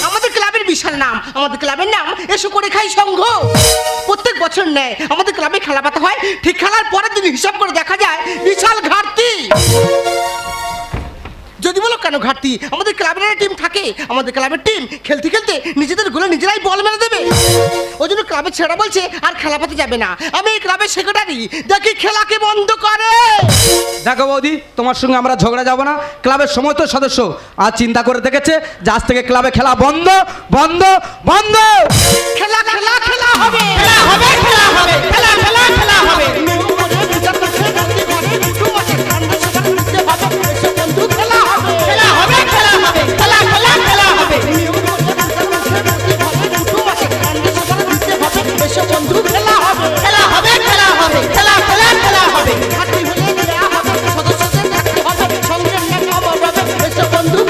আমাদের ক্লাবের বিশাল নাম, আমাদের ক্লাবের নাম এসো করে খাই সংঘ। প্রত্যেক বছর নেয় আমাদের ক্লাবে খেলা পাতা হয়, ঠিক খেলার পরের দিন হিসাব করে দেখা যায় বিশাল ঘাটতি। যদি বলো কেন ঘাটতি, আমাদের ক্লাবের টিম থাকে, আমাদের ক্লাবের টিম খেলতে খেলতে নিজেদের গোলে নিজেরাই বল মেরে দেবে। ওই জন্য ক্লাবের ছেলেরা বলছে আর খেলা পাতে যাবে না। আমি এই ক্লাবের সেক্রেটারি, দেখি খেলাকে বন্ধ করে। দেখো বৌদি, তোমার সঙ্গে আমরা ঝগড়া যাব না। ক্লাবের সমস্ত সদস্য আজ চিন্তা করে দেখেছে যে আজ থেকে ক্লাবে খেলা বন্ধ বন্ধ বন্ধ। খেলা খেলা খেলা হবে, খেলা হবে, খেলা হবে, খেলা খেলা খেলা হবে। খেলা হবে, খেলা হবে, খেলা খেলা খেলা হবে। খেলা হবে, খেলা হবে, খেলা খেলা খেলা হবে। খেলা হবে, খেলা হবে, খেলা খেলা খেলা হবে।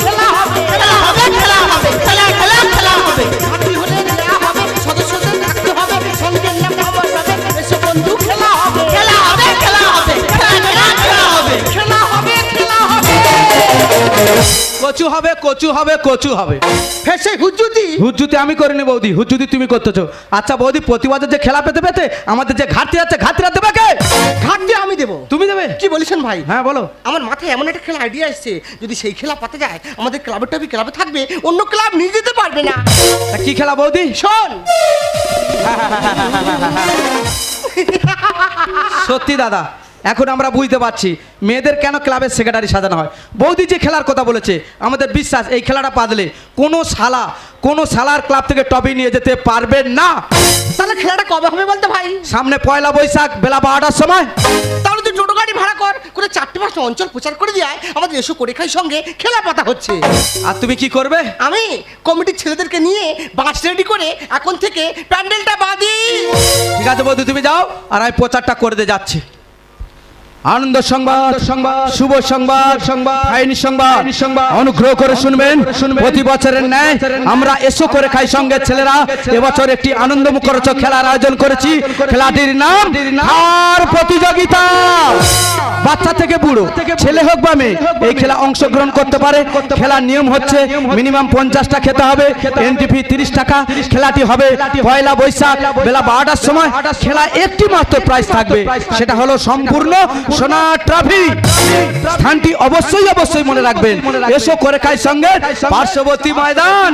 খেলা হবে, খেলা হবে, খেলা খেলা খেলা হবে। কচু হবে, কচু হবে, কচু হবে। ফেসে হুজ্জুতি হুজ্জুতি আমি করিনি বৌদি, হুজ্জুতি তুমি করতেছো। আচ্ছা বৌদি, প্রতিবাদের যে খেলা পেতে পেতে আমাদের যে ঘাটতি আছে, ঘাটতিটা দেবে কে? ঘাটতি আমি দেবো। তুমি দেবে? কি বলেছেন ভাই? হ্যাঁ বলো। আমার মাথায় এমন একটা খেলা আইডিয়া এসেছে, যদি সেই খেলা পাতে যায় আমাদের ক্লাবের টপি ক্লাবে থাকবে, অন্য ক্লাব নিয়ে যেতে পারবে না। কি খেলা বৌদি? শোন, সত্যি দাদা, এখন আমরা বুঝতে পারছি মেয়েদের কেন ক্লাবের সেক্রেটারি সাজানো হয়। বৌদি যে খেলার কথা বলেছে, আমাদের বিশ্বাস এই খেলাটা পাতলে কোনো সালার ক্লাব থেকে টপি নিয়ে যেতে পারবে না। তাহলে খেলাটা কবে হবে বলতে ভাই? সামনে 1লা বৈশাখ বেলা 12টার সময়। তাহলে তুই টোটো গাড়ি ভাড়া করে 4-5টা অঞ্চল প্রচার করে দিয়ে আমাদের এসো করে খাই সঙ্গে খেলা পাতা হচ্ছে। আর তুমি কি করবে? আমি কমিটির ছেলেদেরকে নিয়ে বাস রেডি করে এখন থেকে প্যান্ডেলটা বাঁধি। ঠিক আছে বৌদি, তুমি যাও, আর আমি প্রচারটা করে দিয়ে যাচ্ছি। আনন্দ সংবাদ, শুভ সংবাদ, আইনি সংবাদ, অনুগ্রহ করে শুনবেন। প্রতি বছরের ন্যায় আমরা এসো করে খাই সঙ্গের ছেলেরা এবছর একটি আনন্দ মুখরোচক খেলার আয়োজন করেছি। খেলাটির নাম হার প্রতিযোগিতা। বাচ্চা থেকে বুড়ো, ছেলে হোক বা মেয়ে, এই খেলা অংশগ্রহণ করতে পারে। খেলার নিয়ম হচ্ছে মিনিমাম 50টা খেতে হবে, এন্ট্রি ফি 30 টাকা। খেলাটি হবে 1লা বৈশাখ বেলা 12টার সময়। খেলা একটি মাত্র প্রাইজ থাকবে, সেটা হলো সম্পূর্ণ সোনা ট্রফি। স্থানটি অবশ্যই মনে রাখবেন, এসো করে খাই সঙ্গে পার্শ্ববর্তী ময়দান।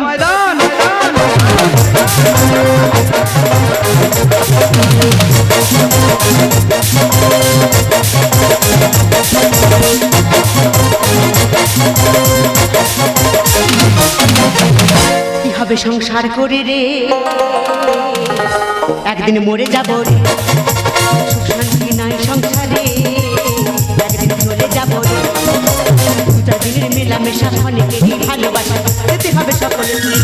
কিভাবে সংসার করে রে, একদিন মরে যাব রে। শান্তি নাই সংসারে, একদিন চলে যাব রে। 2-4 দিনের মেলামেশা, অনেকেরই ভালোবাসা, যেতে হবে সকলে মিলে।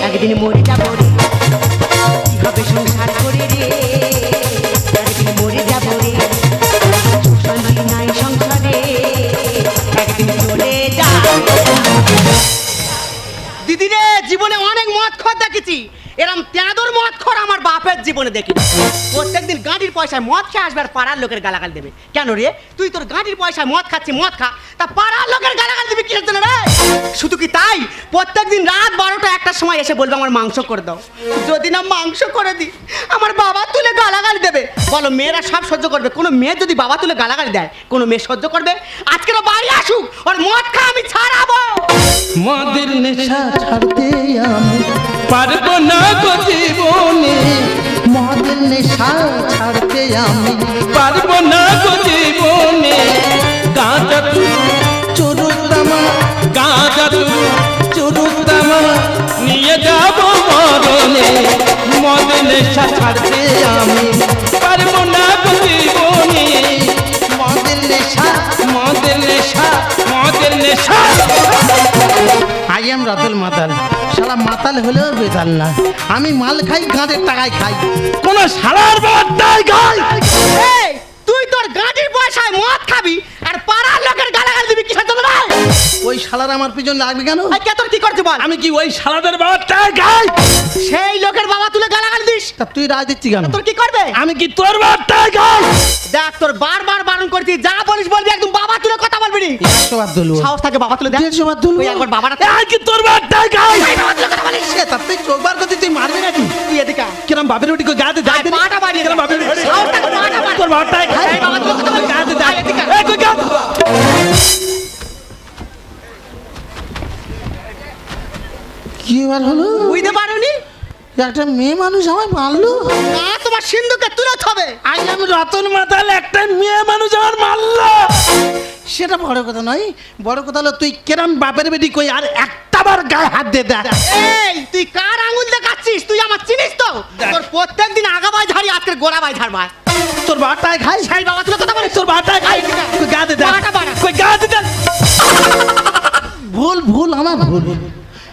একদিন মরে যাব রে, কিভাবে সংসার করে রে, একদিন মরে যাব রে। শান্তি নাই সংসারে, একদিন চলে যাব। দিদি রে, জীবনে অনেক মদ খর দেখেছি, এরম তেঁদর মদ খর আমার বাপের জীবনে দেখিনি। প্রত্যেকদিন গাড়ির পয়সায় মদ খেয়ে আসবে আর পাড়ার লোকের গালাগাল দেবে। কেন রে, তুই তোর গাড়ির পয়সায় মদ খাচ্ছি, মদ খা, তা পাড়ার লোকের গালাগাল দিবি কিসের জন্য রে? শুধু কি তাই, প্রত্যেকদিন রাত 12টা 1টার সময় এসে বলবে আমার মাংস করে দাও। যদি না মাংস করে দিই, আমার বাবা তুলে গালাগাল দেবে। বলো, মেয়েরা সব সহ্য করবে, কোনো মেয়ে যদি বাবা তুলে গালাগাল দেয়, কোনো মেয়ে সহ্য করবে? আজকের বাড়ি আসুক, ওর মদ খা, আমি ছাড়াবো। মদের নেশা ছাড়তে আমি পারবো না গো জীবনে। মদের নেশা ছাড়তে আমি পারবো না গো জীবনে। গাঁজা চুরুতামা, গাঁজা চুরুতামা নিয়ে যাব মরণে। মদের নেশা ছাড়তে আমি পারবো না গো জীবনে। মদের নেশা, মদের নেশা, মদের নেশা। আই এম রাতুল মাতাল। সারা মাতাল হলেও বেতাল না, আমি মাল খাই, গাঁদের টাকায় খাই, কোন সারার বাড়াই খাই। তুই তোর গাড়ির পয়সায় মদ খাবি আর পাড়ার লোকের গালাগাল দিবি কিসের জন্য? ওই শালার আমার পিছন লাগবে কেন? এই কে তোর কি করছে বল? আমি কি ওই শালাদের বাবাটা গাই? সেই লোকের বাবা তুলে গালাগাল দিস, তা তুই রাজ দিচ্ছি কেন? তোর কি করবে? আমি কি তোর বাবাটা গাই? দেখ তোর বারবার বারণ করছি, যা বলিস বলবি, একদম বাবা তুলে কথা বলবি নি। 100 বার ধরলো। সাহস থাকে বাবা তুলে দেখ। 150 বার ধরলো। ওই একবার বাবাটা এই কি তোর বাবাটা গাই? তা তুই চোখবার করতে তুই মারবি নাকি? তুই এদিকে আয়। কিরম বাপের রুটি কই গাতে যাই আয়, পাটা বাড়িয়ে দে। কিরম বাপের রুটি? সাহস থাকে পাটা বাড়িয়ে দে। তোর বাবাটা গাই। এই বাবা তুলে কথা বলিস। গাতে যাই। আয়, এদিকে আয়। এই কই গাত? কি এবার হলো? বুঝতে পারোনি? একটা মেয়ে মানুষ আমায় মারলো। না, তোমার সিন্ধুকে তুলে হবে। আই আমি রতন মাতাল, একটা মেয়ে মানুষ আমার মারলো। সেটা বড় কথা নয়, বড় কথা হলো তুই কেরম বাপের বেটি কই আর একটা বার গায়ে হাত দে দেখ। এই তুই কার আঙুল দেখাচ্ছিস? তুই আমার চিনিস তো? তোর প্রত্যেকদিন আগাবাই ঝাড়ি, আজকে গোড়াবাই ঝাড়বাই। তোর বাটায় খাই। সেই বাবা তুলে কথা বলিস। তোর বাটায় খাই। কই গাতে দেখ। বাটা বাড়া। কই গাতে দেখ। ভুল ভুল আমার ভুল।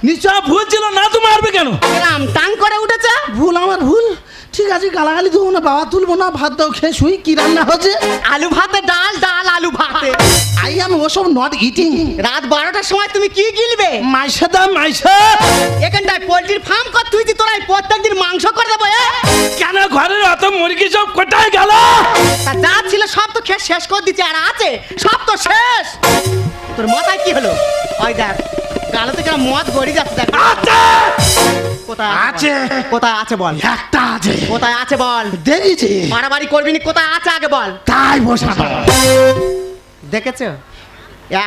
নিশ্চয় ভুল ছিল, না তো মারবে কেন? এরম টাং করে উঠেছে। ভুল আমার ভুল। ঠিক আছে, গালাগালি দেবো না, বাবা তুলবো না, ভাত দাও খেয়ে শুই। কি রান্না হচ্ছে? আলু ভাতে ডাল, ডাল আলু ভাতে। আই এম ওসব নট ইটিং। রাত 12টার সময় তুমি কি গিলবে? মাইসা দাম মাইসা। এখানটায় পোল্ট্রির ফার্ম কর তুই, তোরাই প্রত্যেকদিন মাংস করে দেবো। কেন ঘরের অত মুরগি সব কোথায় গেল? তা যা ছিল সব তো খেয়ে শেষ করে দিচ্ছে, আর আছে সব তো শেষ। তোর মাথায় কি হলো? ওই দেখ গালে থেকে মদ গড়ি যাচ্ছে। দেখ আছে কোথায় আছে। কোথায় আছে বল? একটা আছে। কোথায় আছে বল? দেখেছি মারামারি করবি নি, কোথায় আছে আগে বল। তাই বসা। দেখেছো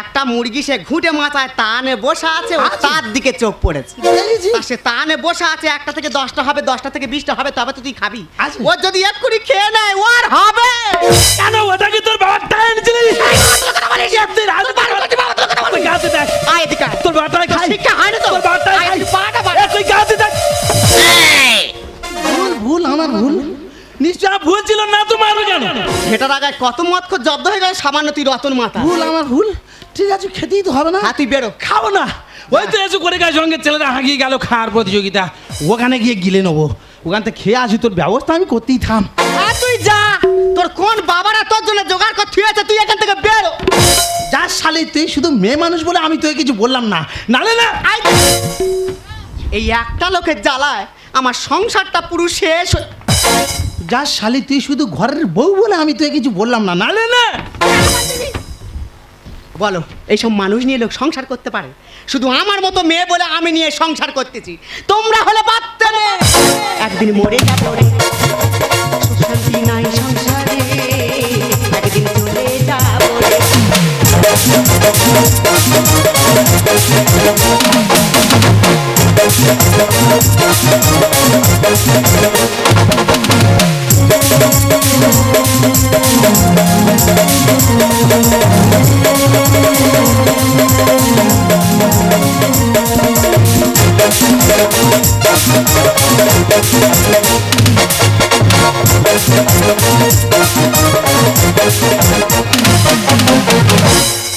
একটা মুরগি সে ঘুঁটে মাথায় তানে বসা আছে, ও তার দিকে চোখ পড়েছে। দেখেছি। আর সে তানে বসা আছে, 1টা থেকে 10টা হবে, 10টা থেকে 20টা হবে, তবে তো তুই খাবি। আছে। ও যদি এক্ষুনি খেয়ে নেয় ওর হবে। কেন ওটা কি তোর বাবাটা এনেছিলি? তুই গাতে দেখ। আয় এদিকে আয়। তোর বাবাটাই খাই। শিক্ষা হয় না তো? তোর বাবাটাই আয়, খাই। একটু পাটা বাড়া। তুই গাতে দেখ। ভুল ভুল আমার ভুল। নিশ্চয় ভুল ছিল, না তো মারবে কেন? সেটার আগে কত মদ খোর জব্দ হয়ে গেল, সামান্য তুই রতন মাথা। ভুল আমার ভুল। ঠিক আছে, খেতেই তো হবে না। হ্যাঁ তুই বেরো। খাবো না। ওই তো এসে করে গায়ে সঙ্গে ছেলেরা হাঁকিয়ে গেল খাওয়ার প্রতিযোগিতা, ওখানে গিয়ে গিলে নেবো। ওখান থেকে খেয়ে আসি, তোর ব্যবস্থা আমি করতেই থাম। আর তুই যা, তোর কোন বাবারা তোর জন্য জোগাড় করে থুয়েছে, তুই এখান থেকে বেরো। যার শালি তুই শুধু মেয়ে মানুষ বলে আমি তোকে কিছু বললাম না, নালে না। আয়। এই একটা লোকের জ্বালায় আমার সংসারটা পুরো শেষ। যার শালি তুই শুধু ঘরের বউ বলে আমি তোকে কিছু বললাম না, নালে না। বলো এইসব মানুষ নিয়ে লোক সংসার করতে পারে? শুধু আমার মতো মেয়ে বলে আমি নিয়ে সংসার করতেছি, তোমরা হলে পারতে না। একদিন মরে যাবো রে, সুখ শান্তি নাই সংসারে, একদিন চলে যাবো রে।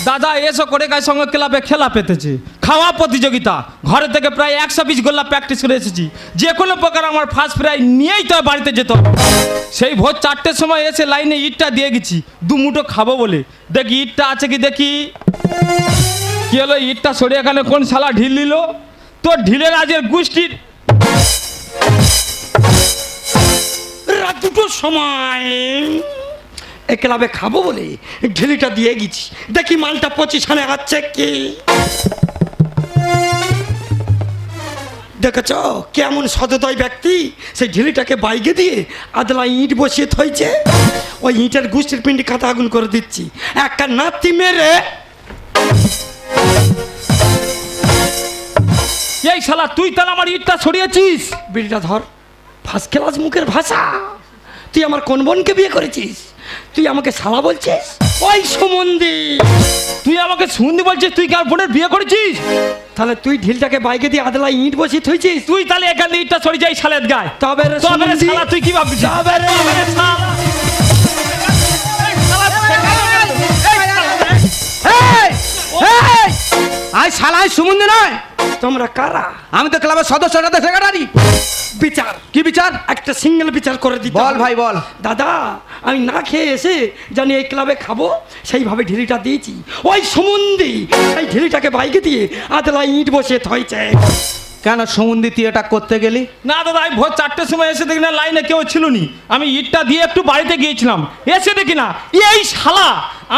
দাদা এসো করে গায়ে সঙ্গে ক্লাবে খেলা পেতেছে, খাওয়া প্রতিযোগিতা। ঘরে থেকে প্রায় 120 গোল্লা প্র্যাকটিস করে এসেছি। যে কোনো প্রকার আমার ফার্স্ট প্রাইজ নিয়েই তো বাড়িতে যেত। সেই ভোর 4টের সময় এসে লাইনে ইটটা দিয়ে গেছি 2 মুঠো খাবো বলে। দেখি ইটটা আছে কি, দেখি কি হলো, ইটটা সরে এখানে কোন শালা ঢিল দিল। তোর ঢিলের আজের গোষ্ঠীর। রাত 2টোর সময় এ ক্লাবে খাবো বলে ঢিলিটা দিয়ে গেছি, দেখি মালটা পজিশনে আছে কি। দেখেছ কেমন সদয় ব্যক্তি, সেই ঢিলিটাকে বাইকে দিয়ে আদলা ইট বসিয়ে থইছে। ওই ইটের গোষ্ঠীর পিন্ডি খাতা আগুন করে দিচ্ছি, একটা নাতি মেরে। এই শালা তুই তাহলে আমার ইটটা ছড়িয়েছিস? বিড়িটা ধর। ফার্স্ট ক্লাস মুখের ভাষা। তুই আমার কোন বোনকে বিয়ে করেছিস? তুই আমাকে শালা বলছিস? ওই সম্বন্ধে তুই আমাকে শুনতে বলছিস? তুই কার বোনের বিয়ে করেছিস? তাহলে তুই ঢিলটাকে বাইকে দিয়ে আদলা ইট বসিয়ে থইছিস। তুই তাহলে এখান থেকে ইটটা ছড়ি যাই শালের গায়ে। তবে রে তবে রে সম্বন্ধী। শালা তুই কি ভাবছিস? তবে রে। তবে রে শালা। আই শালাই সুমন্দি নয়, তোমরা কারা? আমি তো ক্লাবের সদস্য, সাথে সেক্রেটারি। বিচার, কি বিচার? একটা সিঙ্গেল বিচার করে দিতে বল হবে। ভাই বল। দাদা, আমি না খেয়ে এসে জানি এই ক্লাবে খাবো, সেইভাবে ঢিলিটা দিয়েছি। ওই সম্বন্ধে সেই ঢিলিটাকে বাইকে দিয়ে আদলা ইট বসে থইছে। কেন সমুন্দি তুই এটা করতে গেলি? না দাদা, আমি ভোর 4টের সময় এসে দেখি না লাইনে কেউ ছিল নি। আমি ইটটা দিয়ে একটু বাড়িতে গিয়েছিলাম, এসে দেখি না এই শালা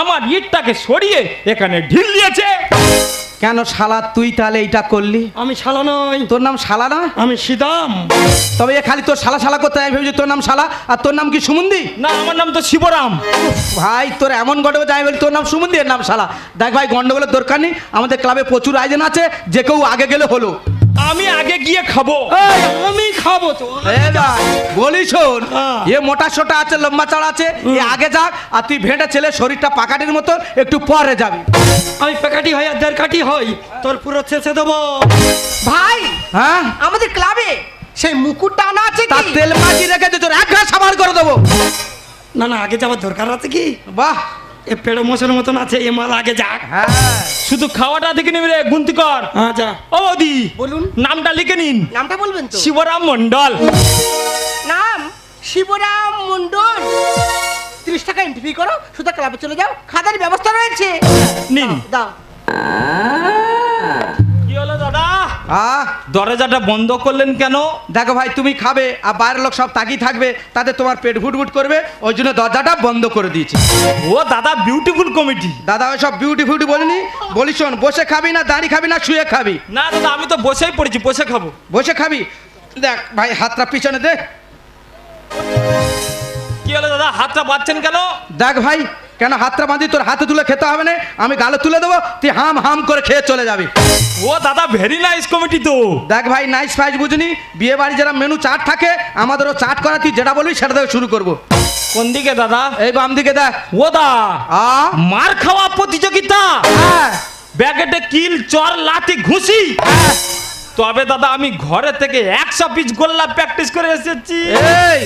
আমার ইটটাকে সরিয়ে এখানে ঢিল দিয়েছে। কেন শালা তুই তাহলে এইটা করলি? আমি শালা নই, তোর নাম শালা না? আমি সিদাম। তবে এ খালি তোর শালা শালা করতে আমি ভেবেছি তোর নাম শালা, আর তোর নাম কি সুমন্দি? না, আমার নাম তো শিবরাম। ভাই তোর এমন গন্ডগোল যাই বলি তোর নাম সুমন্দি, এর নাম শালা। দেখ ভাই, গন্ডগোলের দরকার নেই, আমাদের ক্লাবে প্রচুর আয়োজন আছে, যে কেউ আগে গেলে হলো। আমি আগে গিয়ে খাবো। এই, আমি খাবো তো। এ ভাই বলি শোন, হ্যাঁ। এ মোটা সোটা আছে, লম্বা চড়া আছে, এ আগে যাক, আর তুই ভেটে ছেলে শরীরটা পাকাটির মতন, একটু পরে যাবি। আমি প্যাকাটি হই আর দেড় কাটি হই, তোর পুরো ছেঁচে দেবো। ভাই হ্যাঁ, আমাদের ক্লাবে সেই মুকুট টানা আছে তার কি? তেল মাটি রেখে দে, তোর এক ঘা সাবার করে দেবো। না না, আগে যাওয়ার দরকার আছে কি? বাহ, এ পেড়ো মোষের মতন আছে, এ মাল আগে যাক। হ্যাঁ শুধু খাওয়াটা দেখে নিবি রে, গুনতি কর। হ্যাঁ, যা। ও বৌদি, বলুন। নামটা লিখে নিন, নামটা বলবেন তো? শিবরাম মন্ডল। নাম শিবরাম মন্ডল। 30 টাকা এন্ট্রি করো, সুদা ক্লাবে চলে যাও, খাতার ব্যবস্থা রয়েছে। নিন। দাও। কি হলো দাদা, আহ দরজাটা বন্ধ করলেন কেন? দেখো ভাই, তুমি খাবে আর বাইরের লোক সব তাকিয়ে থাকবে, তাতে তোমার পেট ফুটফুট করবে, ওই জন্য দরজাটা বন্ধ করে দিয়েছি। ও দাদা, বিউটিফুল কমিটি। দাদা ওই সব বিউটি ফিউটি বলিনি, বলি শোন, বসে খাবি না দাঁড়িয়ে খাবি না শুয়ে খাবি? না দাদা, আমি তো বসেই পড়েছি, বসে খাবো। বসে খাবি। দেখ ভাই, হাতটা পিছনে দে। কি হলো দাদা, হাতটা বাঁধছেন কেন? দেখ ভাই, কেন হাতটা বাঁধি? তোর হাতে তুলে খেতে হবে না, আমি গালে তুলে দেবো, তুই হাম হাম করে খেয়ে চলে যাবি। ও দাদা, ভেরি নাইস কমিটি তো। দেখ ভাই, নাইস ফাইজ বুঝনি, বিয়ে বাড়ি যারা মেনু চাট থাকে, আমাদেরও চাট করা, তুই যেটা বলবি সেটা থেকে শুরু করবো। কোন দিকে দাদা? এই বাম দিকে দেখ। ও দা, আ মার খাওয়া প্রতিযোগিতা, হ্যাঁ, ব্যাকেটে কিল, চর, লাঠি, ঘুষি। হ্যাঁ। তবে দাদা, আমি ঘরে থেকে 100 পিস গোল্লা প্র্যাকটিস করে এসেছি। এই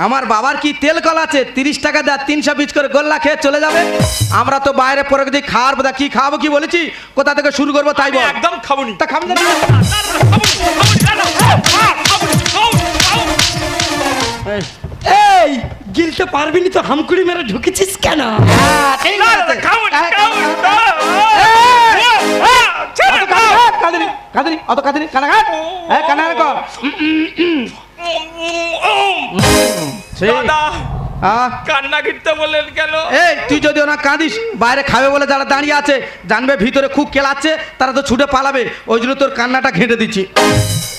আমার বাবার কি তেল কল আছে? 30 টাকা দেয়, 300 পিস করে গোল্লা খেয়ে চলে যাবে। আমরা তো বাইরে পরে যদি খাওয়ার বোধা, কি খাওয়াবো কি বলেছি, কোথা থেকে শুরু করবো তাই আমি বল। একদম খাবনি। তা খাবি না? এই, গিলতে পারবি নি তো হামকুড়ি মেরে ঢুকেছিস কেন? হ্যাঁ, ঠিক আছে। কাঁদনি কাঁদনি, অত কাঁদনি, কানা কাট, হ্যাঁ কানা কর। দাদা, আহ, কান্না কিনতে বললেন কেন? এই তুই যদি ওনা কাঁদিস, বাইরে খাবে বলে যারা দাঁড়িয়ে আছে জানবে ভিতরে খুব কেলাচ্ছে, তারা তো ছুটে পালাবে, ওই জন্য তোর কান্নাটা ঘেঁটে দিচ্ছি।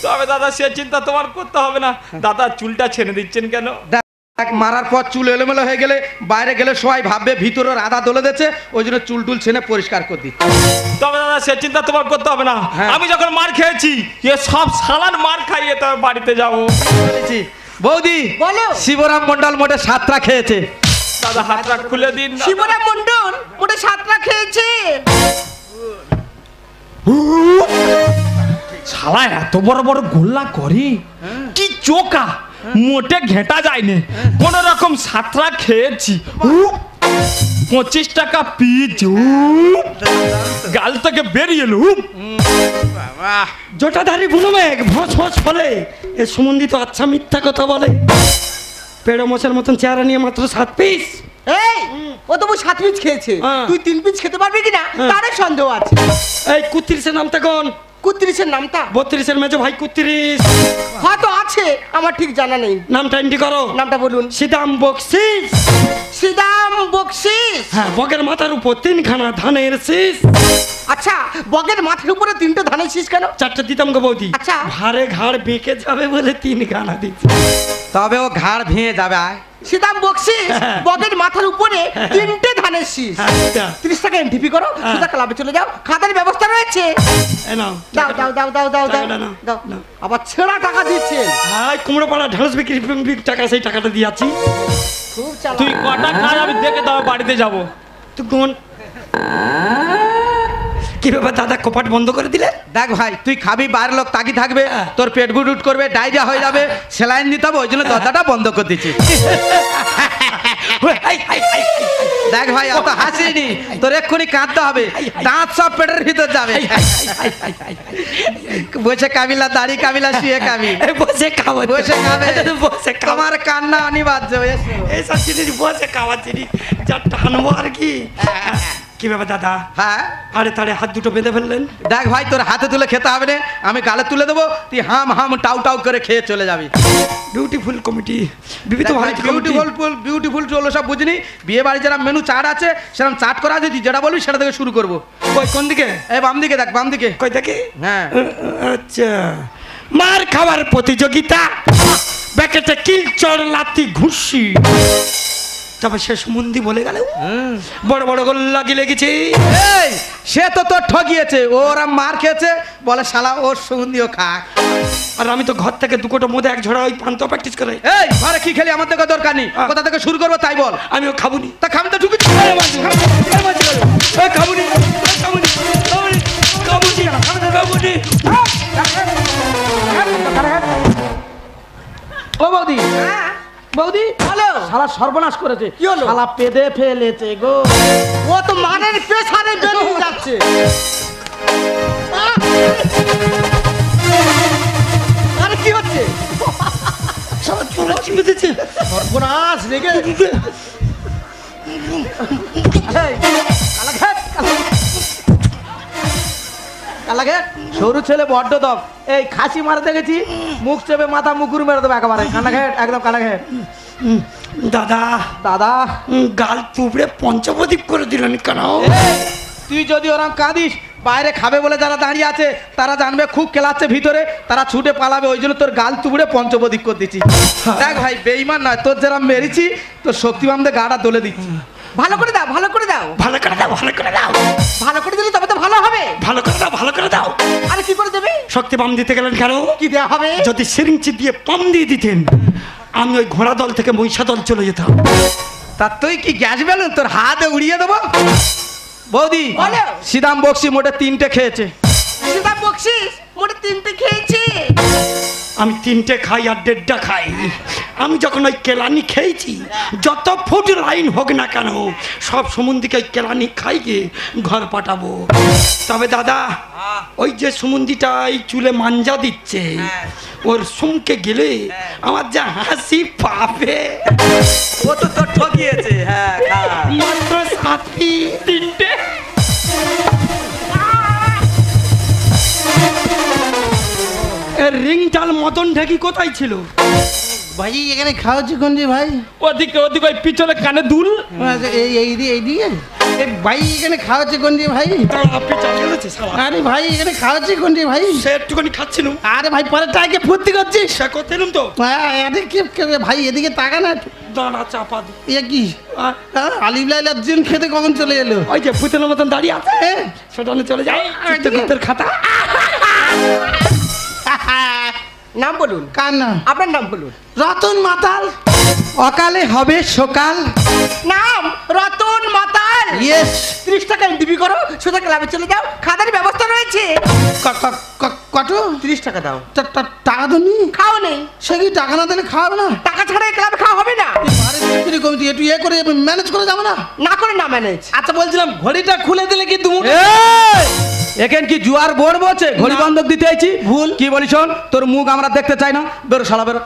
তবে দাদা, সে চিন্তা তোমার করতে হবে না। দাদা, চুলটা ছেড়ে দিচ্ছেন কেন? দেখ, মারার পর চুল এলোমেলো হয়ে গেলে বাইরে গেলে সবাই ভাববে ভিতরের আদা দলে দিচ্ছে, ওই জন্য চুল টুল ছেনে পরিষ্কার করে দিচ্ছি। তবে দাদা, সে চিন্তা তোমার করতে হবে না। হ্যাঁ। আমি যখন মার খেয়েছি, এ সব সালান মার খাইয়ে তবে বাড়িতে যাবো। বলেছি। বৌদি বলো। শিবরাম মন্ডল মোটে 7টা খেয়েছে। দাদা, হাতটা খুলে দিন দাদা। শিবরাম মন্ডল ওটা 7টা খেয়েছে। শালা এত বড় বড় গোল্লা করে, কি চোকা, মোটে ঘেঁটা যায়নি, কোন রকম 7টা খেয়েছি। 25 টাকা পিচ, গাল থেকে বেরিয়ে এলো। জটাধারী বুনো মেঘ ভোঁস ভোঁস ফলে, এ সুমন্দিত আচ্ছা মিথ্যা কথা বলে। পেড়ো মোষের মতন চেহারা নিয়ে মাত্র 7 পিস। এই ও তবু 7 পিস খেয়েছে, হ্যাঁ। তুই 3 পিস খেতে পারবি কিনা তার সন্দেহ আছে। এই 31-এর নামটা কোন? 31-এর নামটা 32-এর মেজো ভাই 31। হয়তো আছে, আমার ঠিক জানা নেই। নামটা এন্ট্রি করো। নামটা বলুন। সিদাম বকশিস। শ্রীদাম বকশিস। হ্যাঁ, বগের মাথার উপর 3খানা ধানের শীষ। আচ্ছা, বগের মাথার উপরে 3টে ধানের শীষ কেন? 4টে দিতাম গো বৌদি। আচ্ছা। ঘাড়ে ঘাড় বেঁকে যাবে বলে 3খানা দিচ্ছি। তবে ও ঘাড় ভেঙে যাবে। আয় শ্রীদাম বকশিস, বগের মাথার উপরে 3টে ধানের শীষ। আচ্ছা। 30 টাকা এন্ট্রি করো, সুদা ক্লাবে চলে যাও, খাতার ব্যবস্থা রয়েছে। এ নাও। দাও দাও দাও দাও দাও দাও টাকাটা নাও। দাও। নাও। আবার ছেঁড়া টাকা দিচ্ছেন। হাই, কুমড়ো পাড়া ঢেঁড়স বিক্রি টাকা, সেই টাকাটা দিয়েছি। খুব চালাক। তুই কটা খাস আমি দেখে তবে বাড়িতে যাবো। তুই কোন কি ব্যাপার দাদা, কপাট বন্ধ করে দিলে? দেখ ভাই, তুই খাবি, বাইরের লোক তাকিয়ে থাকবে, তোর পেট গুট করবে, ডায়রিয়া হয়ে যাবে, সেলাইন দিতে হবে, ওই জন্য দরজাটা বন্ধ করে দিচ্ছি। দেখ ভাই অত হাসিনি, তোর এক্ষুনি কাঁদতে হবে, দাঁত সব পেটের ভিতর যাবে। বসে কাবিলা, দাড়ি কাবিলা, শুয়ে কাবি, বসে খাওয়া, বসে খাবে, বসে খাওয়া। তোমার কান্না অনিবার্য। এইসব জিনিস বসে খাওয়ার জিনিস, যা টানবো আর কি। কি ব্যাপার দাদা? হ্যাঁ, আরে তাহলে হাত দুটো বেঁধে ফেললেন। দেখ ভাই তোর হাতে তুলে খেতে হবে না, আমি গালে তুলে দেবো, তুই হাম হাম টাউ টাউ করে খেয়ে চলে যাবি। বিউটিফুল কমিটি, বিবিধ বিউটিফুল বিউটিফুল চলো সব বুঝিনি। বিয়ে বাড়ি যেরকম মেনু চাট আছে সেরকম চাট করা আছে, তুই যেটা বলবি সেটা থেকে শুরু করবো। কই কোন দিকে? এই বাম দিকে দেখ, বাম দিকে। কই দেখি? হ্যাঁ, আচ্ছা, মার খাবার প্রতিযোগিতা, ব্যাকেটে কিল চড় লাতি ঘুষি। তবে শেষ মন্দি বলে গেল বড় বড় গোল্লা গিলে গেছে। এই সে তো তোর ঠগিয়েছে, ওরা মার খেয়েছে বলে শালা ওর সুগন্ধিও খাক। আর আমি তো ঘর থেকে দুটো মধ্যে এক ঝোড়া ওই পান্ত প্র্যাকটিস করে। এই ঘরে কি খেলি আমার থেকে দরকার নেই, কোথা থেকে শুরু করবো তাই বল। আমিও খাবুনি। তা খাম তো ঢুকি খাবুনি, খাবুনি, খাবুনি, খাবুনি। ও বৌদি, বৌদি হ্যালো, শালা সর্বনাশ করেছে। কি হলো? শালা পেদে ফেলেছে গো। ও তো মানের প্রেসারে বেরিয়ে যাচ্ছে। আরে কি হচ্ছে? শালা চোরা চিপে দিচ্ছে। সর্বনাশ রেগে। সরু ছেলে বড্ড দম। এই খাসি মারে দেখেছি, মুখ চেপে মাথা মুকুর মেরে দেবে একেবারে। কানা ঘেট, একদম কানা ঘেট। দাদা, দাদা গাল তুবড়ে পঞ্চপ্রদীপ করে দিলেন কেন? তুই যদি ওরম কাঁদিস, বাইরে খাবে বলে যারা দাঁড়িয়ে আছে তারা জানবে খুব খেলাচ্ছে ভিতরে, তারা ছুটে পালাবে, ওই জন্য তোর গাল তুবড়ে পঞ্চপ্রদীপ করে দিচ্ছি। দেখ ভাই বেইমান নয়, তোর যেরকম মেরেছি তোর শক্তিবামদের গাটা দলে দিচ্ছি। ভালো করে দাও, ভালো করে দাও, ভালো করে দাও, ভালো করে দাও, ভালো করে দিলে তবে তো ভালো হবে। ভালো করে দাও, ভালো করে দাও। আরে কি করে দেবে? শক্তি বাম দিতে গেলেন কেন? কি দেওয়া হবে? যদি সিরিঞ্চি দিয়ে পাম দিয়ে দিতেন, আমি ওই ঘোড়া দল থেকে মহিষা দল চলে যেতাম। তা তুই কি গ্যাস বেলুন তোর হাতে উড়িয়ে দেবো? বৌদি বলো। সিদাম বক্সি মোটে 3টে খেয়েছে। সেটা বকশিস মোটে 3টে খেয়েছি। আমি 3টে খাই আর 1.5টা খাই। আমি যখন ওই কেলানি খেয়েছি, যত ফুট লাইন হোক না কেন সব সুমন্দিকে ওই কেলানি খাই গিয়ে ঘর পাঠাবো। তবে দাদা, ওই যে সুমন্দিটা এই চুলে মাঞ্জা দিচ্ছে, ওর সুমকে গেলে আমার যা হাসি পাবে। ও তো তোর ঠকিয়েছে। হ্যাঁ, মাত্র 3টে। রিংটাল মদন ঢাকি কোথায় ছিল? ভাই এখানে খাওয়াচ্ছি কোন যে ভাই? ওদিকে ওদিকে ওই পিছনে কানে দুল। এইদিকে ভাই এখানে খাওয়াচ্ছি কোন যে ভাই? আপনি চাল গেছে সালা। আরে ভাই এখানে খাওয়াচ্ছি কোন যে ভাই? সে একটুখানি খাচ্ছিল। আরে ভাই পরে টাকে ফুর্তি করছিস? সে করতে এলাম তো। আরে কি ভাই এদিকে তাকা না। দাঁড়া চাপা দি। এ কি আলিম লাইলার দিন খেতে কখন চলে এলো? ওই যে পুতুলের মতন দাঁড়িয়ে আছে, সেটা চলে যায়। চিত্রগুপ্তের খাতা। নাম বলুন। কার নাম? আপনার নাম বলুন। রতন মাতাল। অকালে হবে সকাল। নাম রতন মাতাল। ইয়েস। 30 টাকা এন্ট্রি করো, সোজা ক্লাবে চলে যাও, খাদার ব্যবস্থা রয়েছে। কত? 30 টাকা দাও। টাকা তো নি খাও নেই। সে কি টাকা না দিলে খাওয়াবে না? টাকা ছাড়া এই ক্লাবে খাওয়া হবে না। কমিটি একটু ইয়ে করে ম্যানেজ করে যাবে না? না করে না ম্যানেজ। আচ্ছা বলছিলাম ঘড়িটা খুলে দিলে কি তুমি? এখান কি জুয়ার বোর্ড বলছে ঘড়ি বন্ধক দিতে আইছি? ভুল কি বলি শোন, তোর মুখ আমরা দেখতে চাই না। বেরো শালা বেরো।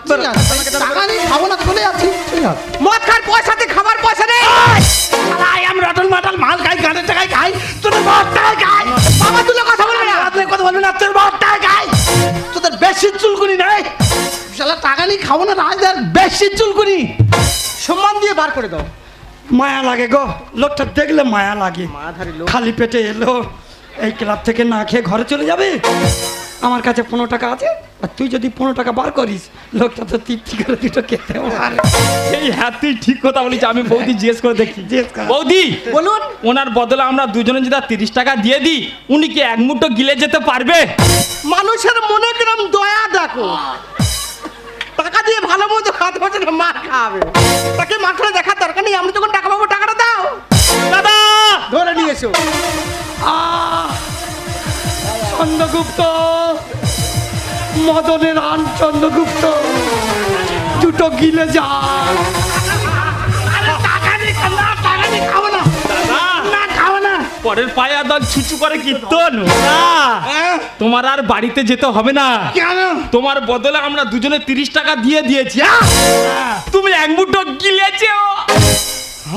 টাকা নেই, খাবো না, চলে যাচ্ছি। মদ খার পয়সাতে খাবার পয়সা নেই। আমি রতন মাতাল মাল খাই, গানের টাকায় খাই, তোদের মদ টাকায় খাই। বাবা তুলে কথা বলবে না। কথা বলবি না, তোর মদ টাকায় খাই। তোদের বেশি চুলকুনি নাই। শালা টাকা নেই, খাবো না, রাজদার বেশি চুলকুনি। সম্মান দিয়ে বার করে দাও। মায়া লাগে গো, লোকটা দেখলে মায়া লাগে। মায়াধারী লোক। খালি পেটে এলো, এই ক্লাব থেকে না খেয়ে ঘরে চলে যাবে। আমার কাছে 15 টাকা আছে, আর তুই যদি 15 টাকা বার করিস, লোকটা তো তৃপ্তি করে দুটো খেতে পারে। এই হ্যাঁ তুই ঠিক কথা বলিস। আমি বৌদি জিজ্ঞেস করে দেখি। জিজ্ঞেস কর। বৌদি বলুন। ওনার বদলে আমরা দুজনে যদি 30 টাকা দিয়ে দিই, উনি কি এক মুঠো গিলে যেতে পারবে? মানুষের মনে কিরম দয়া দেখো। টাকা দিয়ে ভালো মতো খাতে পারছে না, মার খাবে। তাকে মাঠে দেখার দরকার নেই, আমি যখন টাকা পাবো টাকাটা দাও। দাদা ধরে নিয়ে এসো। চন্দ্রগুপ্ত, মদনের আন চন্দ্রগুপ্ত, দুটো গিলে যা। টাকা পরের পায়া দল ছুচু করে কীর্তন তোমার আর বাড়িতে যেতে হবে না। কেন? তোমার বদলে আমরা দুজনে 30 টাকা দিয়ে দিয়েছি। তুমি এক মুঠো গিলেছো।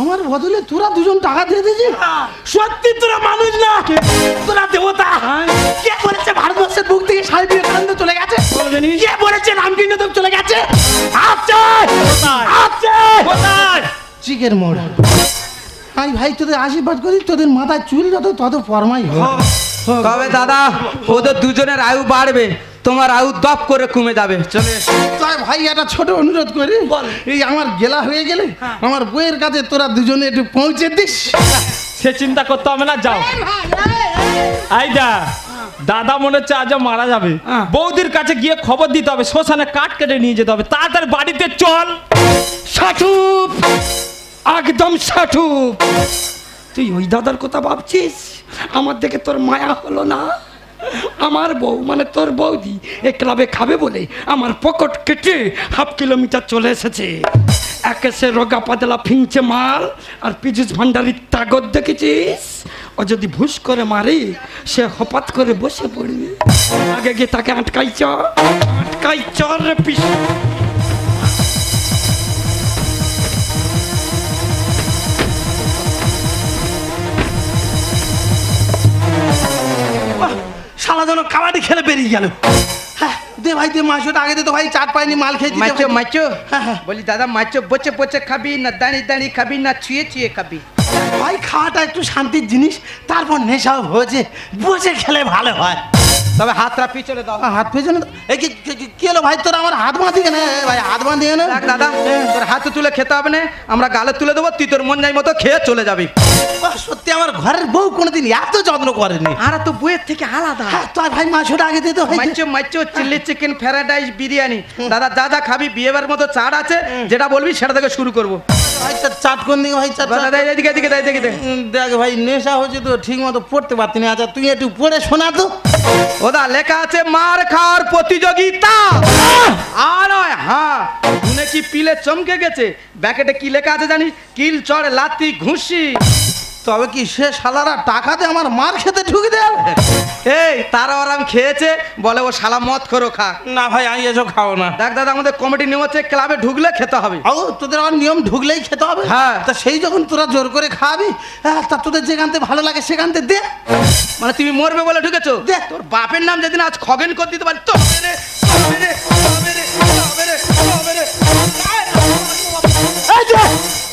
আমার বদলে তোরা দুজন টাকা দিয়ে দিয়েছিস? সত্যি তোরা মানুষ না, তোরা দেবতা। কে বলেছে ভারতবর্ষের বুক থেকে স্বামী বিবেকানন্দ চলে গেছে? কে বলেছে রামকৃষ্ণ চলে গেছে? আছে আছে কোথায়? চিকের মোড়। আমি ভাই তোদের আশীর্বাদ করি, তোদের মাথায় চুল যত তত ফরমাই হোক। তবে দাদা ওদের দুজনের আয়ু বাড়বে, তোমার আয়ু দপ করে কমে যাবে। চলে এসো। তাই ভাই একটা ছোট অনুরোধ করি, এই আমার গেলা হয়ে গেলে আমার বইয়ের কাছে তোরা দুজনে একটু পৌঁছে দিস। সে চিন্তা করতে হবে না, যাও। আইডা দাদা মনে হচ্ছে আজ মারা যাবে। বৌদির কাছে গিয়ে খবর দিতে হবে, শ্মশানে কাঠ কেটে নিয়ে যেতে হবে। তাড়াতাড়ি বাড়িতে চল। সাঠুপ, একদম সাঠুপ। তুই ওই দাদার কথা ভাবছিস? আমার দেখে তোর মায়া হলো না? আমার বউ মানে তোর বৌদি এ ক্লাবে খাবে বলে আমার পকেট কেটে হাফ কিলোমিটার চলে এসেছে। একে সে রোগা পাতলা ফিংচে মাল, আর পীযুষ ভান্ডারির তাগত দেখেছিস? ও যদি ভুস করে মারে সে হপাত করে বসে পড়বে। আগে গিয়ে তাকে আটকাই চ রে পিস। শালা যেন কাবাডি খেলে বেরিয়ে গেল। হ্যাঁ দে ভাই দে, মাংসটা আগে দে তো ভাই, চাট পাইনি মাল খেয়েছি। মাইচো মাইচো, হ্যাঁ। বলি দাদা মাইচো বচে বচে খাবি না দাঁড়িয়ে দাঁড়িয়ে খাবি না ছুঁয়ে ছুঁয়ে খাবি? ভাই খাওয়াটা একটু শান্তির জিনিস, তারপর নেশাও হয়েছে, বসে খেলে ভালো হয়। তবে হাতটা পিছনে দাও। হাত পেছনে এই কি হলো ভাই, তোর আমার হাত বাঁধি কেন ভাই? হাত বাঁধি কেন? দেখ দাদা, তোর হাতে তুলে খেতে হবে না, আমরা গালে তুলে দেবো, তুই তোর মন যাই মতো খেয়ে চলে যাবি। সত্যি আমার ঘরের বউ কোনোদিন এত যত্ন করেনি। আর তো বইয়ের থেকে আলাদা। হ্যাঁ তো ভাই মাংসটা আগে দে তো ভাই। মাইচো মাইচো chilli chicken fried rice biryani. দাদা যা যা খাবি বিয়েবার মতো চাট আছে, যেটা বলবি সেটা থেকে শুরু করবো। ভাই চাট কোন দিকে ভাই? চাট এদিকে এদিকে এদিকে দেখ। দেখ ভাই নেশা হচ্ছে তো ঠিক মতো পড়তে পারতি না। আচ্ছা তুই একটু পড়ে শোনা তো। ওদা লেখা আছে মার খাওয়ার প্রতিযোগিতা। আর নয় হ্যাঁ, শুনে কি পিলে চমকে গেছে? ব্যাকেটে কি লেখা আছে জানিস? কিল চড় লাতি ঘুষি। তবে কি সে শালারা টাকাতে আমার মার খেতে ঢুকে দেয়? এই তারা ওরাম খেয়েছে বলে ও শালা মদ করো খা। না ভাই আমি এসব খাবো না। দেখ দাদা, আমাদের কমিটি নিয়ম হচ্ছে ক্লাবে ঢুকলে খেতে হবে। ও তোদের আমার নিয়ম ঢুকলেই খেতে হবে? হ্যাঁ। তা সেই যখন তোরা জোর করে খাওয়াবি, তা তোদের যেখানতে ভালো লাগে সেখানতে দে। মানে তুমি মরবে বলে ঢুকেছো? দে। তোর বাপের নাম যেদিন আজ খগেন করে দিতে পারি তো হবে রে, হবে রে, হবে রে, হবে রে, হবে রে। এই যে,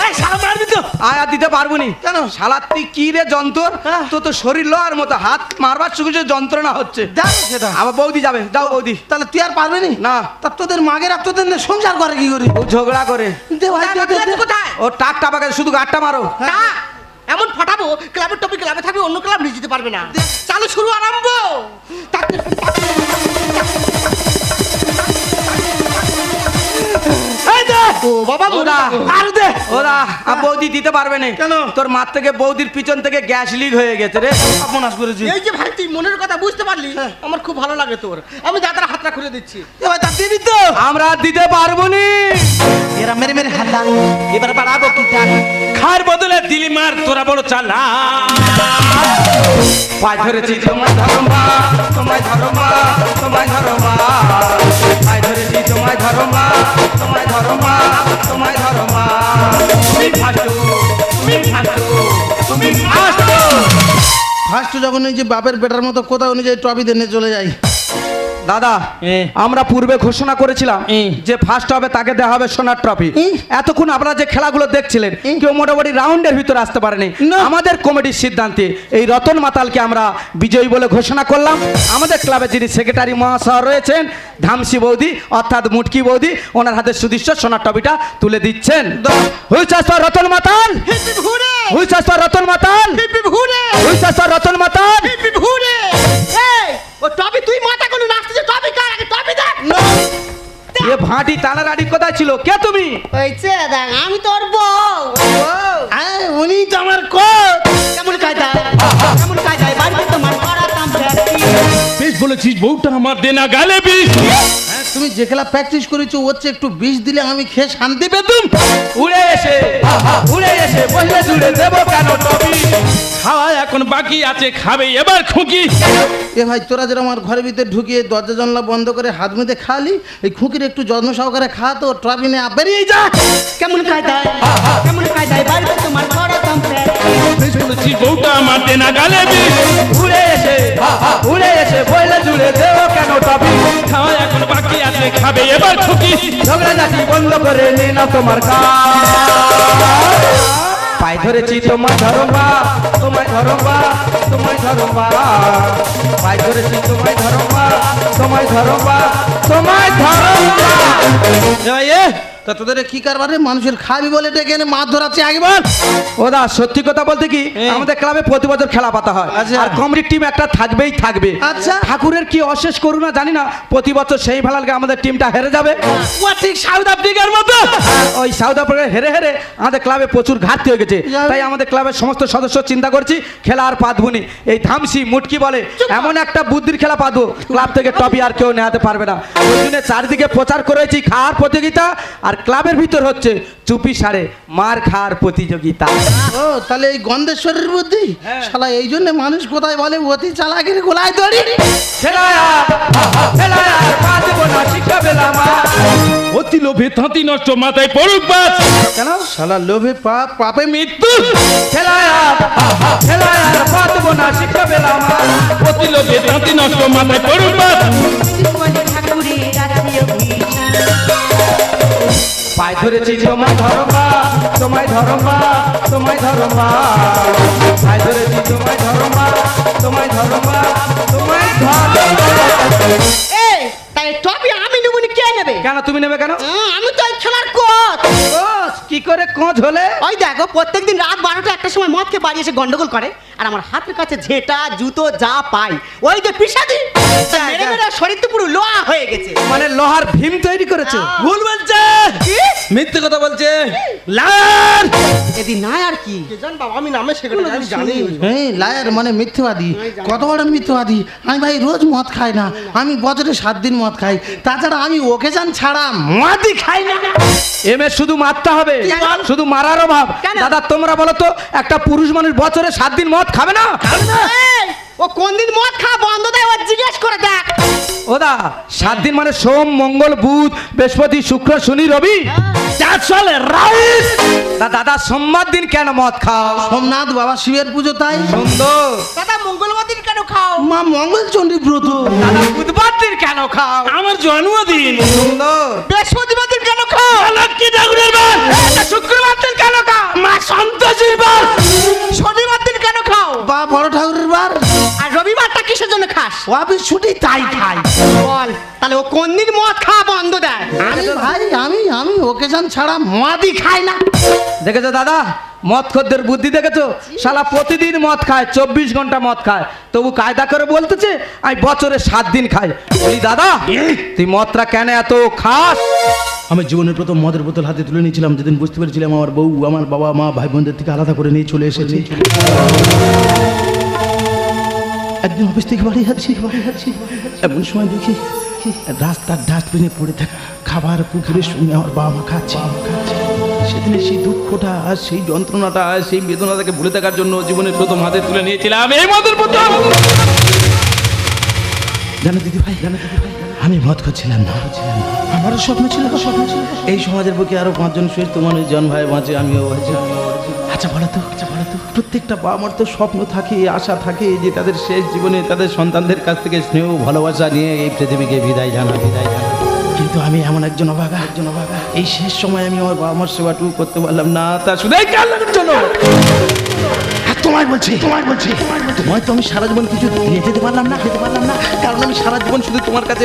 এই শালা মারবি তো? আয় আর দিতে পারবো নি। কেন? শালা তুই কি রে যন্ত্র? হ্যাঁ। তো শরীর লোহার মতো, হাত মারবার সুযোগ যন্ত্রণা হচ্ছে। দেখ সেটা। আবার বৌদি যাবে, যাও বৌদি। তাহলে তুই আর পারবি নি? না। তা তোদের মাগেরা তোদের নিয়ে সংসার করে কি করি? ও ঝগড়া করে। দে ভাই দে, দে, দে। কোথায়? ও টাকটা পাকে শুধু গাটটা মারো। না, এমন ফাটাবো ক্লাবের টপি ক্লাবে থাকবে, অন্য ক্লাব নিয়ে যেতে পারবে না। চালু শুরু আরম্ভ। এই দে। ও বাবা ওরা আর দে। ওরা বৌদি দিতে পারবে না। কেন? তোর মার থেকে বৌদির পিছন থেকে গ্যাস লিক হয়ে গেছে রে। আপনার করেছি। এই যে ভাই তুই মনের কথা বুঝতে পারলি, আমার খুব ভালো লাগে তোর। আমি দাদার হাতটা খুলে দিচ্ছি। এ ভাই তা দিবি তো? আমরা আর দিতে পারবো নি। এরা মেরে মেরে হাল্লা, এবার বাড়াবো কি টান? খার বদলে দিলি মার, তোরা বড় চালা। পায়ে ধরেছি তোমায় ধর্মা, তোমায় ধর্মা, তোমায় ধর্মা। পায়ে ধরেছি তোমায় ধর্মা, তোমায় ধর্মা, তোমায় ধর্মা। তুমি ফাটু, তুমি ফাটু, তুমি ফাটু। ফার্স্ট যখন এই যে বাপের বেটার মতো কোথাও নিজে ট্রফি দিয়ে চলে যাই। দাদা আমরা পূর্বে ঘোষণা করেছিলাম যে ফার্স্ট হবে তাকে দেওয়া হবে সোনার ট্রফি। এতক্ষণ আপনারা যে খেলাগুলো দেখছিলেন কেউ মোটামুটি রাউন্ডের ভিতরে আসতে পারেনি। আমাদের কমিটির সিদ্ধান্তে এই রতন মাতালকে আমরা বিজয়ী বলে ঘোষণা করলাম। আমাদের ক্লাবের যিনি সেক্রেটারি মহাশয় রয়েছেন ধামসি বৌদি অর্থাৎ মুটকি বৌদি, ওনার হাতে সুদৃশ্য সোনার ট্রফিটা তুলে দিচ্ছেন। হুইচাস রতন মাতাল, হুইচাস রতন মাতাল, হুইচাস রতন মাতাল। ও টপি তুই মাথা কোনো নাচতে, টপি কার আগে টপি দেখ। এ ভাঁটি তালারাড়ি কোথায় ছিল? কে তুমি? হইছে দেখ, আমি তোর বউ। উনি তো আমার কোচ। কেমন কায়দা, কেমন কায়দা, বাড়িতে তোমার করাতাম ফ্যাক্টরি। বেশ বলেছিস, বউটা আমার দেনা গালে বিষ। তুমি যে খেলা প্র্যাকটিস করেছো হচ্ছে একটু বিষ দিলে আমি খেয়ে শান্তি পেতুম। উড়ে এসে বললে জুড়ে দেবো কেন টপি? খাওয়া এখন বাকি আছে, খাবে এবার খুকি। এ ভাই তোরা যেন আমার ঘরের ভিতরে ঢুকিয়ে দরজা জানলা বন্ধ করে হাত মেঁধে খালি, এই খুকির একটু যত্ন সহকারে খা তো, ট্রফি নিয়ে বেরিয়ে যা। কেমন কায়দায় বাড়িতে তোমার বড় কমপ্লেট। শুনেছি বউটা মারতে না গালে বিষ। উড়ে এসে বললে জুড়ে দেবো কেন টপি? খাওয়া এখন বাকি আছে, খাবে এবার খুকি। ঝগড়াঝাটি বন্ধ করে নে না তোমার কাজ। পায়ে ধরেছি তোমায় ধরবা, তোমায় ধরবা, তোমায় ধরবা। পায়ে ধরেছি তোমায় ধরবা, তোমায় ধরবা, তোমায় ধরবা। তা তোদের কি কারবারে মানুষের খাবি বলে ডেকে এনে মাছ ধরাচ্ছে আগে বল। ওদা সত্যি কথা বলতে কি আমাদের ক্লাবে প্রতি বছর খেলা পাতা হয়, আচ্ছা। আর কমিটির টিম একটা থাকবেই থাকবে। আচ্ছা। ঠাকুরের কি অশেষ করুণা জানি না, প্রতি বছর সেই ভালালকে আমাদের টিমটা হেরে যাবে। ও ঠিক সাউথ আফ্রিকার মতো। ওই সাউথ আফ্রিকা হেরে হেরে আমাদের ক্লাবে প্রচুর ঘাটতি হয়ে গেছে, তাই আমাদের ক্লাবের সমস্ত সদস্য চিন্তা করছি খেলা আর পাতবুনি। এই ধামসি মুটকি বলে এমন একটা বুদ্ধির খেলা পাতবো ক্লাব থেকে টপি আর কেউ নেওয়াতে পারবে না। ওই জন্য চারিদিকে প্রচার করেছি খাওয়ার প্রতিযোগিতা, আর ক্লাবের ভিতর হচ্ছে চুপি সারে মার খাওয়ার প্রতিযোগিতা। ও তাহলে এই গন্ধেশ্বরের বুদ্ধি শালা, এই জন্য মানুষ কোথায় বলে অতি চালাকের গোলায় দড়ি। অতি লোভে তাঁতি নষ্ট, মাথায় পড়ুক বাজ। কেন শালা লোভে পাপ, পাপে মৃত্যু। অতি লোভে তাঁতি নষ্ট, মাথায় পড়ুক বাজ। পায়ে ধরেছি তোমায় ধরবা, তোমায় ধরবা, তোমায় ধরবা। পায়ে ধরেছি তোমায় ধরবা, তোমায় ধরবা, তোমায় ধরবা। এই তাই টপি আমি নেব না, কে নেবে? কেন তুমি নেবে কেন? আমি তো এই খেলার কোচ। কোচ কি করে কোচ হলে? ওই দেখো প্রত্যেকদিন রাত 12টা একটা সময় মদ খেয়ে বাড়ি এসে গন্ডগোল করে, আর আমার হাতের কাছে ঝেঁটা জুতো যা পাই ওই যে পিসাদি মেরে মেরে শরীর তো পুরো লোহা হয়ে গেছে। মানে লোহার ভীম তৈরি করেছে? ভুল বলছে, কি মিথ্যে কথা বলছে। লায়ার। এদিন না আর কি কে জান বাবা, আমি নামে সেক্রেটারি আমি জানি। হ্যাঁ লায়ার মানে মিথ্যেবাদী। কত বড় মিথ্যেবাদী! আমি ভাই রোজ মদ খাই না, আমি বছরে 7 দিন মদ খাই। তাছাড়া আমি ওকেশন ছাড়া মদই খাই না। এমএ শুধু মারতে হবে, কেন? শুধু মারার অভাব। কেন? দাদা তোমরা বলো তো, একটা পুরুষ মানুষ বছরে 7 দিন মদ খাবে না? এই, ও কোন দিন মদ খাওয়া বন্ধ দেয় ও জিজ্ঞেস করে দেখ। ওদা 7 দিন মানে সোম মঙ্গল বুধ বৃহস্পতি শুক্র শনি রবি। দাদা সোমবার দিন কেন মদ খাও? সোমনাথ বাবা শিবের পুজো তাই। সুন্দর। দাদা মঙ্গলবার দিন কেন খাও? মা মঙ্গল চণ্ডী ব্রত। দাদা বুধবার দিন কেন খাও? আমার জন্মদিন। সুন্দর। বৃহস্পতিবার দিন কেন খাও? লক্ষ্মী ঠাকুরের বার। শুক্রবার দিন কেন খাও? মা সন্তোষীর বার। শনিবার দিন কেন খাও? বা বড় ঠাকুরের বার। আর রবিবারটা কিসের জন্য খাস? অফিস ছুটি তাই খাই। বল তাহলে ও কোন দিন মদ খাওয়া বন্ধ দেয়? আমি ভাই আমি ওকেশন ছাড়া মদই খাই না। দেখেছো দাদা মদ খদ্দের বুদ্ধি দেখেছো? শালা প্রতিদিন মদ খায়, 24 ঘন্টা মদ খায়, তবু কায়দা করে বলতেছে আমি বছরে 7 দিন খাই। বলি দাদা তুই মদটা কেন এত খাস? আমি জীবনের প্রথম মদের বোতল হাতে তুলে নিয়েছিলাম যেদিন বুঝতে পেরেছিলাম আমার বউ আমার বাবা মা ভাই বোনদের থেকে আলাদা করে নিয়ে চলে এসেছে। একদিন অফিস থেকে বাড়ি যাচ্ছি, এমন সময় দেখি রাস্তার ডাস্টবিনে পড়ে থাকা খাবার কুকুরের সঙ্গে আমার বাবা মা খাচ্ছে। সেদিনে সেই দুঃখটা আর সেই যন্ত্রণাটা আর সেই বেদনাটাকে ভুলে থাকার জন্য জীবনের প্রথম হাতে তুলে নিয়েছিলাম এই মদের বোতল। জানো দিদি ভাই, আমি মদ খাচ্ছিলাম না, আমারও স্বপ্ন ছিল এই সমাজের বুকে আরো 5 জন সুস্থ মানুষ জন ভাই বাঁচে, আমিও বাঁচি। আচ্ছা বলো তো প্রত্যেকটা বাবা মার তো স্বপ্ন থাকে, আশা থাকে যে তাদের শেষ জীবনে তাদের সন্তানদের কাছ থেকে স্নেহ ভালোবাসা নিয়ে এই পৃথিবীকে বিদায় জানা। কিন্তু আমি এমন একজন অভাগা, এই শেষ সময় আমি আমার বাবা মার সেবাটুকু করতে পারলাম না, তা শুধু এই কারণের জন্য। তোমায় বলছি তোমায় তো আমি সারা জীবন কিছু দিয়ে যেতে পারলাম না, কারণ আমি সারা জীবন শুধু তোমার কাছে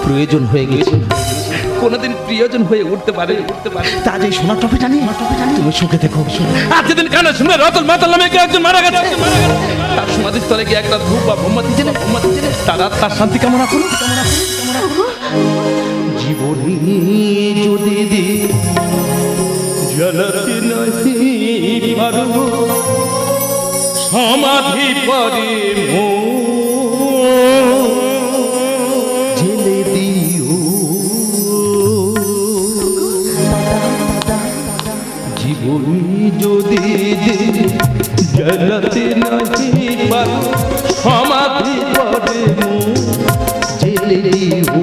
প্রয়োজন হয়ে গেছি, কোনোদিন প্রিয়জন হয়ে উঠতে পারে। তা যে সোনা ট্রফিটা নিয়ে তুমি সুখে দেখো। আর যেদিন কানে শুনে রতন মাতাল নামে কেউ একজন মারা গেছে, তার সমাধিস্থলে গিয়ে একটা ধূপ বা মোমবাতি জেলে তার শান্তি কামনা করুন। জীবনে যদি জ্বালাতে নাহি পারবো সমাধি পরে জেলে দিও জীবনী যদি জ্বালাতে নাহি পারো সমাধি করে জেলে দিও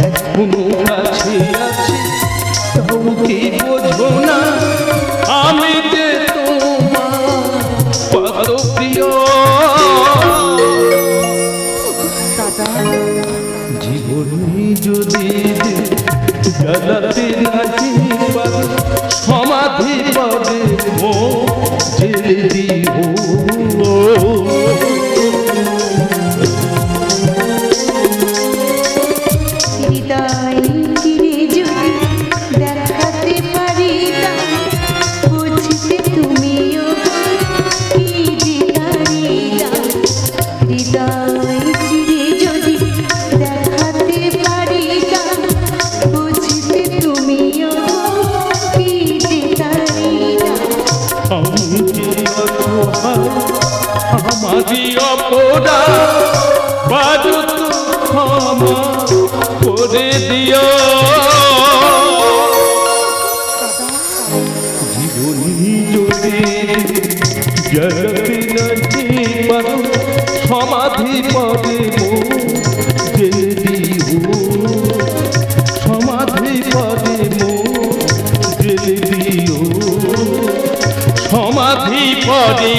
এখনো কাছে আছে তাও কি বোঝো না আমি যে তোমার কত প্রিয় জীবনী যদি জ্বালাতে নাহি পারো সমাধি করে জেলে দিও হৃদয় চিরে যদি দেখাতে পারিতাম বুঝতে তুমিও কি দিতারিতাম হৃদয় চিরে যদি দেখাতে পারিতাম বুঝতে তুমিও কি দিতারিতাম আমারি অপরা বাজু ক্ষমা করে দিও জীবনী যদি জ্বালাতে নাহি পারো সমাধি পদে জেলে দিও সমাধি পদে জেলে দিও সমাধি পদে